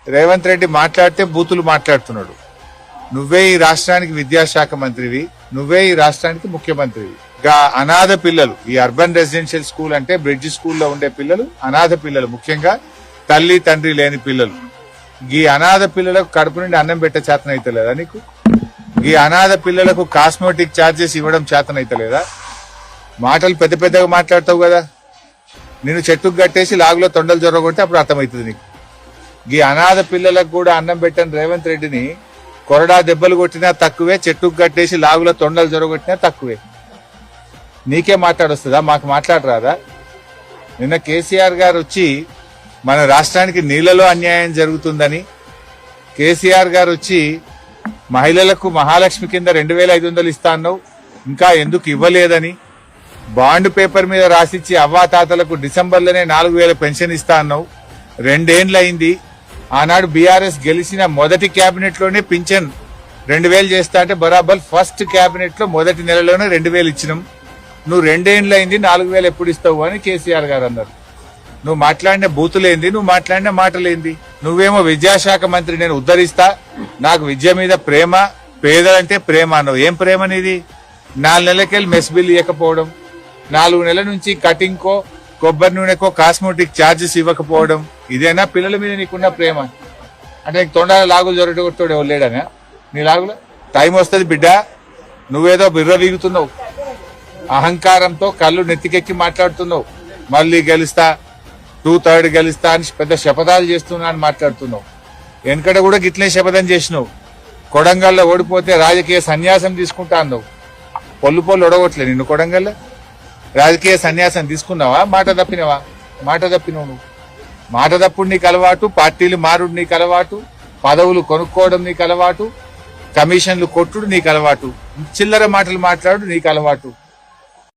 రేవంత్ రెడ్డి మాట్లాడితే బూతులు మాట్లాడుతున్నాడు. నువ్వే ఈ రాష్ట్రానికి విద్యాశాఖ మంత్రివి, నువ్వే ఈ రాష్ట్రానికి ముఖ్యమంత్రివి. అనాథ పిల్లలు, ఈ అర్బన్ రెసిడెన్షియల్ స్కూల్ అంటే బ్రిడ్జ్ స్కూల్లో ఉండే పిల్లలు అనాథ పిల్లలు, ముఖ్యంగా తల్లి తండ్రి లేని పిల్లలు. ఈ అనాథ పిల్లలకు కడుపు నుండి అన్నం పెట్టే చేతనైతలేదా నీకు? ఈ అనాథ పిల్లలకు కాస్మెటిక్ ఛార్జెస్ ఇవ్వడం చేతనైతలేదా? మాటలు పెద్ద పెద్దగా మాట్లాడతావు కదా. నేను చెట్టుకు కట్టేసి లాగులో తొండలు జొరగొట్టి అప్పుడు అర్థమవుతుంది నీకు. ఈ అనాథ పిల్లలకు కూడా అన్నం పెట్టని రేవంత్ రెడ్డిని కొరడా దెబ్బలు కొట్టినా తక్కువే, చెట్టుకు కట్టేసి లాగులో తొండలు జొరగొట్టినా తక్కువే. నీకే మాట్లాడొస్తుందా? మాకు మాట్లాడరాదా? నిన్న కేసీఆర్ గారు వచ్చి మన రాష్ట్రానికి నీళ్లలో అన్యాయం జరుగుతుందని, కేసీఆర్ గారు వచ్చి మహిళలకు మహాలక్ష్మి కింద 2500 ఇస్తా అన్నావు, ఇంకా ఎందుకు ఇవ్వలేదని, బాండ్ పేపర్ మీద రాసిచ్చి అవ్వాతాతలకు డిసెంబర్లోనే 4000 పెన్షన్ ఇస్తా అన్నావు. 2 ఏళ్లు అయింది. ఆనాడు బీఆర్ఎస్ గెలిచిన మొదటి కేబినెట్ లోనే పింఛన్ 2000 చేస్తా అంటే బరాబర్ ఫస్ట్ కేబినెట్ లో మొదటి నెలలోనే 2000 ఇచ్చినాం. నువ్వు 2 ఏళ్లు అయింది, 4000 ఎప్పుడు ఇస్తావు అని కేసీఆర్ గారు అన్నారు. నువ్వు మాట్లాడిన బూతులేంది, నువ్వు మాట్లాడిన మాటలేంది? నువ్వేమో విద్యాశాఖ మంత్రి, నేను ఉద్ధరిస్తా, నాకు విద్య మీద ప్రేమ, పేదలంటే ప్రేమ అన్నావు. ఏం ప్రేమ నీది? 4 నెలలకెళ్ళి మెస్ బిల్ ఇవ్వకపోవడం, 4 నెలల నుంచి కటింగ్ కో కొబ్బరి నూనెకో కాస్మెటిక్ ఛార్జెస్ ఇవ్వకపోవడం, ఇదేనా పిల్లల మీద నీకున్న ప్రేమ? అంటే నీకు తొండాల లాగులు జొరగొట్టాడు ఎవరు లేడనా? నీ లాగులో టైం వస్తుంది బిడ్డ. నువ్వేదో బిర్ర వీగుతున్నావు, అహంకారంతో కళ్ళు నెత్తికెక్కి మాట్లాడుతున్నావు. మళ్ళీ గెలుస్తా, 2/3 గెలుస్తా అని పెద్ద శపథాలు చేస్తున్నా అని మాట్లాడుతున్నావు. వెనకట కూడా గిట్లే శపథం చేసినావు. కొడంగల్లో ఓడిపోతే రాజకీయ సన్యాసం తీసుకుంటా అన్నావు. పొల్లు ఒడగొట్లే నిన్ను కొడంగల్లో. రాజకీయ సన్యాసం తీసుకున్నావా? మాట తప్పినవా? మాట తప్పినవు నువ్వు. మాట తప్పుడు నీకు అలవాటు, పార్టీలు మారుడు నీకు అలవాటు, పదవులు కొనుక్కోవడం నీకు అలవాటు, కమిషన్లు కొట్టుడు నీకు అలవాటు, చిల్లర మాటలు మాట్లాడు నీకు అలవాటు.